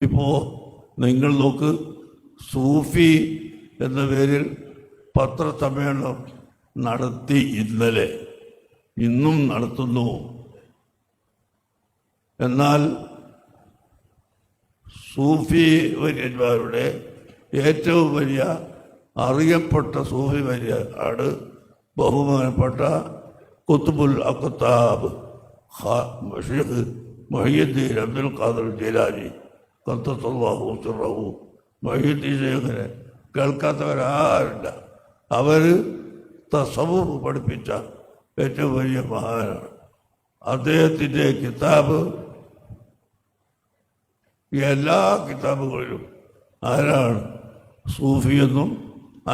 ഇപ്പോൾ നിങ്ങൾ നോക്ക്, സൂഫി എന്ന പേരിൽ പത്രസമ്മേളനം നടത്തി ഇന്നലെ, ഇന്നും നടത്തുന്നു. എന്നാൽ സൂഫി വര്യന്മാരുടെ ഏറ്റവും വലിയ അറിയപ്പെട്ട സൂഫി വര്യനാണ് ബഹുമാനപ്പെട്ട ഖുത്ബുൽ അഖ്താബ് ഷെയ്ഖ് മുഹയ്യിദ്ദീൻ അബ്ദുൽ ഖാദിർ ജീലാനി ഖദ്ദസല്ലാഹു സിർറഹു. മുഹയ്യിദ്ദീൻ ഷെയ്ഖിനെ കേൾക്കാത്തവരാരില്ല. അവർ തസവ്വുഫ് പഠിപ്പിച്ച ഏറ്റവും വലിയ മഹാനാണ്. അദ്ദേഹത്തിൻ്റെ കിതാബ് എല്ലാ കിതാബുകളിലും ആരാണ് സൂഫിയെന്നും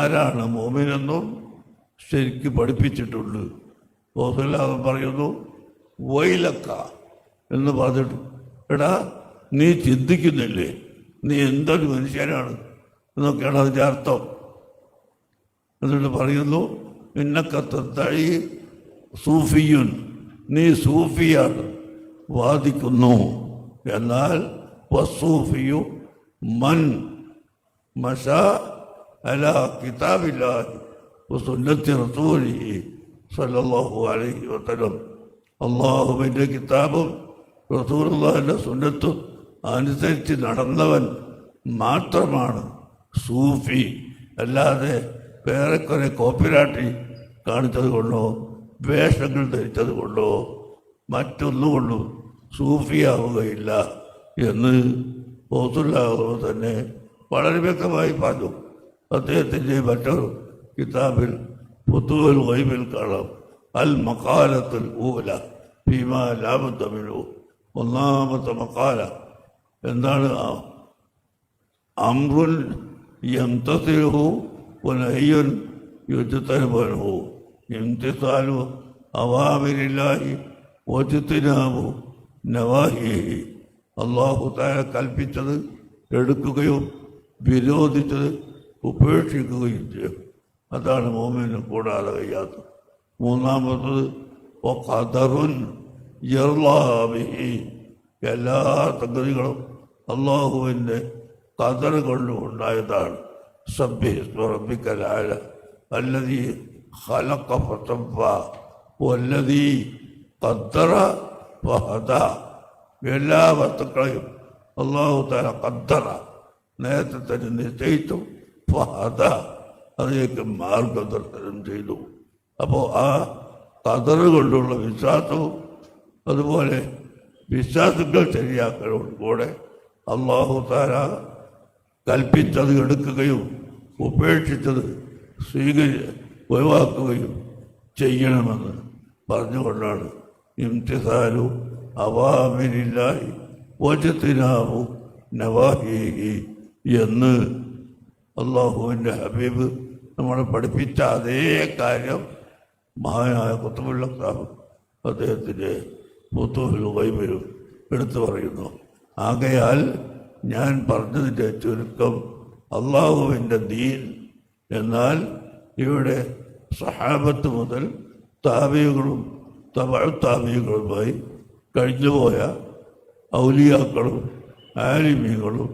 ആരാണ് മോമിനെന്നും ശരിക്ക് പഠിപ്പിച്ചിട്ടുണ്ട്. റസൂലുള്ളാഹി പറയുന്നു, വൈലക്ക എന്ന് പറഞ്ഞിട്ട്, എടാ നീ ചിന്തിക്കുന്നില്ലേ, നീ എന്തൊരു മനുഷ്യനാണ് എന്നൊക്കെയാണ് അതിൻ്റെ അർത്ഥം. എന്നിട്ട് പറയുന്നു, ഇന്നക്കത്തഴി സൂഫിയുൻ, നീ സൂഫിയാണ് വാദിക്കുന്നു. എന്നാൽ വസൂഫിയു മൻ മശാ അലാ കിതാബില്ലാഹി വസുന്നത്തി റസൂലിഹി സല്ലല്ലാഹു അലൈഹി വസല്ലം. അള്ളാഹുവിൻ്റെ കിതാബും റസൂലുള്ളാഹിൻ്റെ സുന്നത്തും അനുസരിച്ച് നടന്നവൻ മാത്രമാണ് സൂഫി. അല്ലാതെ വേറെ കുറെ കോപ്പിരാട്ടി കാണിച്ചത് കൊണ്ടോ വേഷങ്ങൾ ധരിച്ചത് കൊണ്ടോ മറ്റൊന്നുകൊണ്ടും സൂഫിയാവുകയില്ല എന്ന് റസൂലുള്ളാഹി തന്നെ വളരെ വ്യക്തമായി പറഞ്ഞു. അദ്ദേഹത്തിൻ്റെ മറ്റൊരു കിതാബിൽ ഫുതൂഹുൽ ഗൈബിൽ കാണാം, അൽ മഖാലത്തുൽ ഊല ഫീമാ ലാ ബുദ്ദ മിൻഹു. ഒന്നാമത്തെ മഖാല എന്താണ്? അംറുൻ യംതസിലുഹു വനഹ്യുൻ യുജ്തനബുഹു. ഇംതിസാലു അവാമിരില്ലാഹി വജ്തിനാബു നവാഹിഹി. അല്ലാഹു തആല കൽപ്പിച്ചത് എടുക്കുകയും വിരോധിച്ചത് ഉപേക്ഷിക്കുകയും ചെയ്യും. അതാണ് മോമിന് കൂടാതെ കഴിയാത്തത്. മൂന്നാമത്തത് ഖദറുൻ യർളാ ബിഹി. എല്ലാ സംഗതികളും അള്ളാഹുവിൻ്റെ ഖദർ കൊണ്ട് ഉണ്ടായതാണ്. സബ്ബിഹിസ്മ റബ്ബിക്കൽ അഅല അല്ലദീ ഖലഖ ഫസവ്വ വല്ലദീ ഖദ്ദറ ഫഹദാ. എല്ലാ വസ്തുക്കളെയും അള്ളാഹു തആല ഖദ്ദറ, നേരത്തെ തന്നെ നിശ്ചയിച്ചു, ഫഹദ, അതിലേക്ക് മാർഗദർശനം ചെയ്തു. അപ്പോൾ ആ ഖദർ കൊണ്ടുള്ള വിശ്വാസവും അതുപോലെ വിശ്വാസങ്ങൾ ശരിയാക്കലോടും കൂടെ അള്ളാഹു തആല കൽപ്പിച്ചത് എടുക്കുകയും ഉപേക്ഷിച്ചത് ഒഴിവാക്കുകയും ചെയ്യണമെന്ന് പറഞ്ഞുകൊണ്ടാണ് ഇംതിസാലു അവാമിരില്ലാഹി വജ്തിനാബു നവാഹിഹി എന്ന് അള്ളാഹുവിൻ്റെ ഹബീബ് നമ്മളെ പഠിപ്പിച്ച അതേ കാര്യം മഹാനായ ഖുത്ബുൽ അഖ്താബ് അദ്ദേഹത്തിൻ്റെ ഫുതൂഹുൽ ഗൈബിലും എടുത്തു പറയുന്നു. ആകയാൽ ഞാൻ പറഞ്ഞതിൻ്റെ ചുരുക്കം, അള്ളാഹുവിൻ്റെ ദീൻ എന്നാൽ ഇവിടെ സഹാബത്ത് മുതൽ താബിഈകളും തബഉ താബിഈകളുമായി കഴിഞ്ഞുപോയ ഔലിയാക്കളും ആലിമീങ്ങളും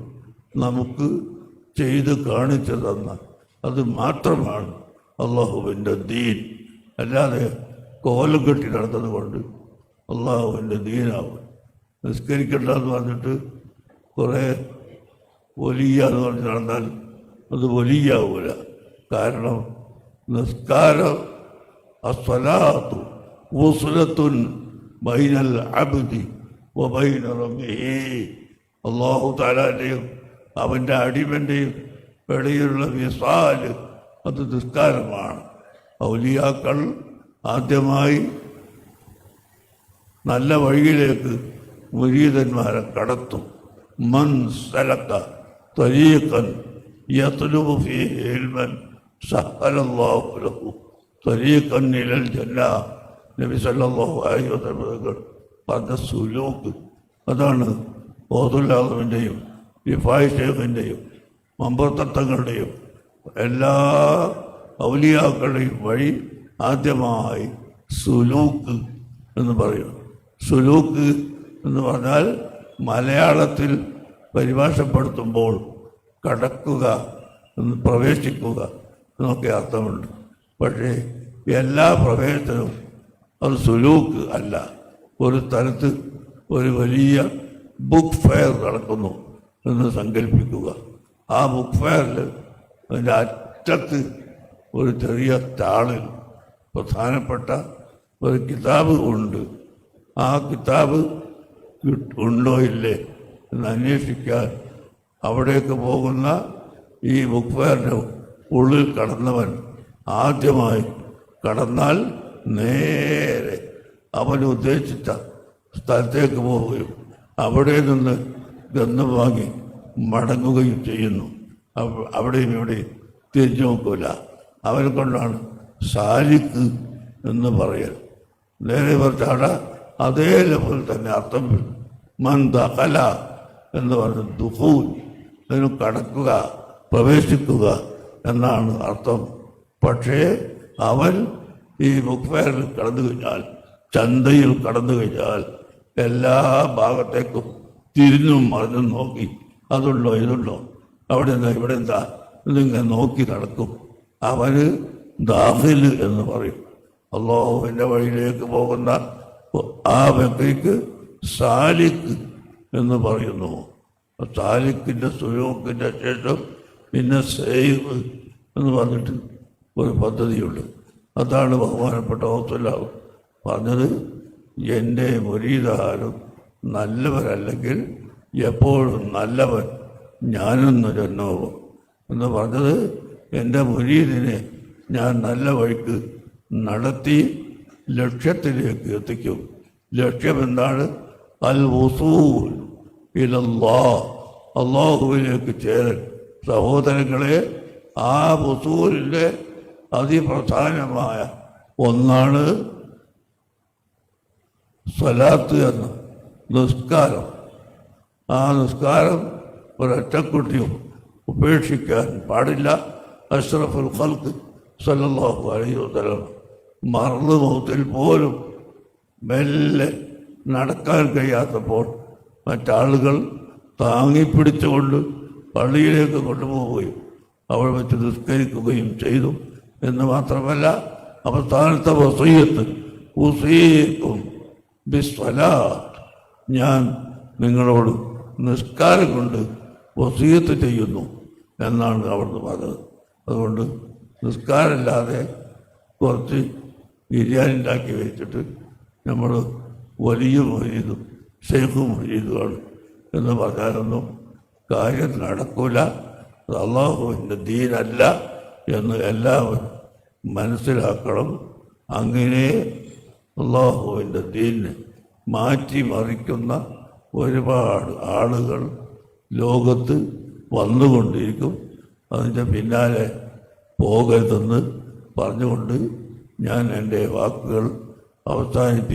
നമുക്ക് ചെയ്ത് കാണിച്ചു തന്ന അത് മാത്രമാണ് അള്ളാഹുവിൻ്റെ ദീൻ. അല്ലാതെ കോലം കെട്ടി നടന്നത് കൊണ്ട് അള്ളാഹുവിൻ്റെ ദീനാവും. നിസ്കരിക്കണ്ടെന്ന് പറഞ്ഞിട്ട് കുറേ വലിയ എന്ന് പറഞ്ഞ് നടന്നാൽ അത് വലിയാവൂല. കാരണം നിസ്കാരം അസ്സലാത്തു വസ്ലത്തുൻ ബൈനൽ അബ്ദി വബൈന റബ്ബിഹി. അല്ലാഹു തആലയുടെയും അവൻ്റെ അടിമൻ്റെയും ഇടയിലുള്ള വിസാല് അത് നിസ്കാരമാണ്. ഔലിയാക്കൾ ആദ്യമായി നല്ല വഴിയിലേക്ക് മുരീദന്മാരെ കടത്തും. മൻ സലക തരീഖൻ യത്ലുബു ഫീഹി ഇൽമൻ സഹലല്ലാഹു ലഹു തരീഖൻ ഇലൽ ജന്ന. നബി സല്ലല്ലാഹു അലൈഹി വസല്ലം പറഞ്ഞ സുലൂക്ക് അതാണ്. ഓതുല്ലാഹുവിൻ്റെയും റിഫായി ഷേഖിൻ്റെയും മമ്പർത്തങ്ങളുടെയും എല്ലാ ഔലിയാക്കളുടെയും വഴി ആദ്യമായി സുലൂക്ക് എന്ന് പറയും. സുലൂക്ക് എന്ന് പറഞ്ഞാൽ മലയാളത്തിൽ പരിഭാഷപ്പെടുത്തുമ്പോൾ കടക്കുക പ്രവേശിക്കുക എന്നൊക്കെ അർത്ഥമുണ്ട്. പക്ഷേ എല്ലാ പ്രവേശനവും അത് സുലൂക്ക് അല്ല. ഒരു സ്ഥലത്ത് ഒരു വലിയ ബുക്ക് ഫെയർ നടക്കുന്നു എന്ന് സങ്കല്പിക്കുക. ആ ബുക്ക് ഫെയറിൽ അതിൻ്റെ അറ്റത്ത് ഒരു ചെറിയ സ്റ്റാളിൽ പ്രധാനപ്പെട്ട ഒരു കിതാബ് ഉണ്ട്. ആ കിതാബ് ഉണ്ടോ ഇല്ലേ എന്ന് അന്വേഷിക്കാൻ അവിടേക്ക് പോകുന്ന ഈ ബുക്ക് ഫെയറിൻ്റെ ഉള്ളിൽ കടന്നവൻ ആദ്യമായി കടന്നാൽ നേരെ അവൻ ഉദ്ദേശിച്ച സ്ഥലത്തേക്ക് പോവുകയും അവിടെ നിന്ന് ഗന്ധം വാങ്ങി മടങ്ങുകയും ചെയ്യുന്നു. അവിടെയും ഇവിടെയും തിരിഞ്ഞു നോക്കൂല. അവനെ കൊണ്ടാണ് സാലിക്ക് എന്ന് പറയൽ. നേരെ പറഞ്ഞാൽ അതേ ലെവലിൽ തന്നെ അർത്ഥം വരും. മൻ ദഖല എന്ന് പറഞ്ഞ ദുഖൂൽ, അതിന് കടക്കുക പ്രവേശിക്കുക എന്നാണ് അർത്ഥം. പക്ഷേ അവൻ ഈ ബുക്ക് ഫെയറിൽ കടന്നു കഴിഞ്ഞാൽ, ചന്തയിൽ കടന്നു കഴിഞ്ഞാൽ എല്ലാ ഭാഗത്തേക്കും തിരിഞ്ഞും മറിഞ്ഞും നോക്കി അതുണ്ടോ ഇതുണ്ടോ അവിടെ എന്താ ഇവിടെ എന്താ എന്നിങ്ങനെ നോക്കി നടക്കും. അവന് ദാഖിൽ എന്ന് പറയും. അല്ലാഹുവിൻ്റെ വഴിയിലേക്ക് പോകുന്ന ആ വ്യക്തിക്ക് സാലിക്ക് എന്ന് പറയുന്നു. സാലിക്കിൻ്റെ സുലൂക്കിൻ്റെ ശേഷം പിന്നെ സൈർ എന്ന് പറഞ്ഞിട്ട് ഒരു പദ്ധതിയുണ്ട്. അതാണ് ബഹുമാനപ്പെട്ട ഹൗസുല്ലാഹ് പറഞ്ഞത്. എൻ്റെ മുരീദാരും നല്ലവരല്ലെങ്കിൽ എപ്പോഴും നല്ലവൻ ഞാനെന്ന് ജന്മവും എന്ന് പറഞ്ഞത്. എൻ്റെ മുരീദിനെ ഞാൻ നല്ല വഴിക്ക് നടത്തി ലക്ഷ്യത്തിലേക്ക് എത്തിക്കും. ലക്ഷ്യം എന്താണ്? അൽ വുസൂൽ ഇലല്ലാഹ്, അല്ലാഹുവിലേക്ക് ചേരൽ. സഹോദരങ്ങളെ, ആ വുസൂലിൻ്റെ അതിപ്രധാനമായ ഒന്നാണ് സ്വലാത്ത് എന്ന നിസ്കാരം. ആ നിസ്കാരം ഒരൊറ്റക്കുട്ടിയും ഉപേക്ഷിക്കാൻ പാടില്ല. അഷ്റഫുൽ ഖൽഖ് സല്ലല്ലാഹു അലൈഹി വസല്ലം മറന്നു മൗത്തിൽ പോലും മെല്ലെ നടക്കാൻ കഴിയാത്തപ്പോൾ മറ്റാളുകൾ താങ്ങിപ്പിടിച്ചുകൊണ്ട് പള്ളിയിലേക്ക് കൊണ്ടുപോവുകയും അവിടെ വെച്ച് നിസ്കരിക്കുകയും ചെയ്തു. എന്ന് മാത്രമല്ല, അവസാനത്തെ വസിയ്യത്ത് ഉസീക്കും ബിസ്സലാത്ത്, ഞാൻ നിങ്ങളോട് നിസ്കാരം കൊണ്ട് വസിയ്യത്ത് ചെയ്യുന്നു എന്നാണ് അവിടുന്ന് പറഞ്ഞത്. അതുകൊണ്ട് നിസ്കാരമില്ലാതെ കുറച്ച് ബിരിയാണി ഉണ്ടാക്കി വെച്ചിട്ട് നമ്മൾ വലിയ മൊയ്തും ഷെയ്ഖ് മൊയ്തുമാണ് എന്ന് പറഞ്ഞാലൊന്നും കാര്യം നടക്കൂല. അത് അള്ളാഹുവിൻ്റെ ദീനല്ല എന്ന് എല്ലാവരും മനസ്സിലാക്കണം. അങ്ങനെ അള്ളാഹുവിൻ്റെ ദീനിനെ മാറ്റിമറിക്കുന്ന ഒരുപാട് ആളുകൾ ലോകത്ത് വന്നുകൊണ്ടിരിക്കും. അതിൻ്റെ പിന്നാലെ പോകരുതെന്ന് പറഞ്ഞുകൊണ്ട് ഞാൻ എൻ്റെ വാക്കുകൾ അവസാനിപ്പിക്കും.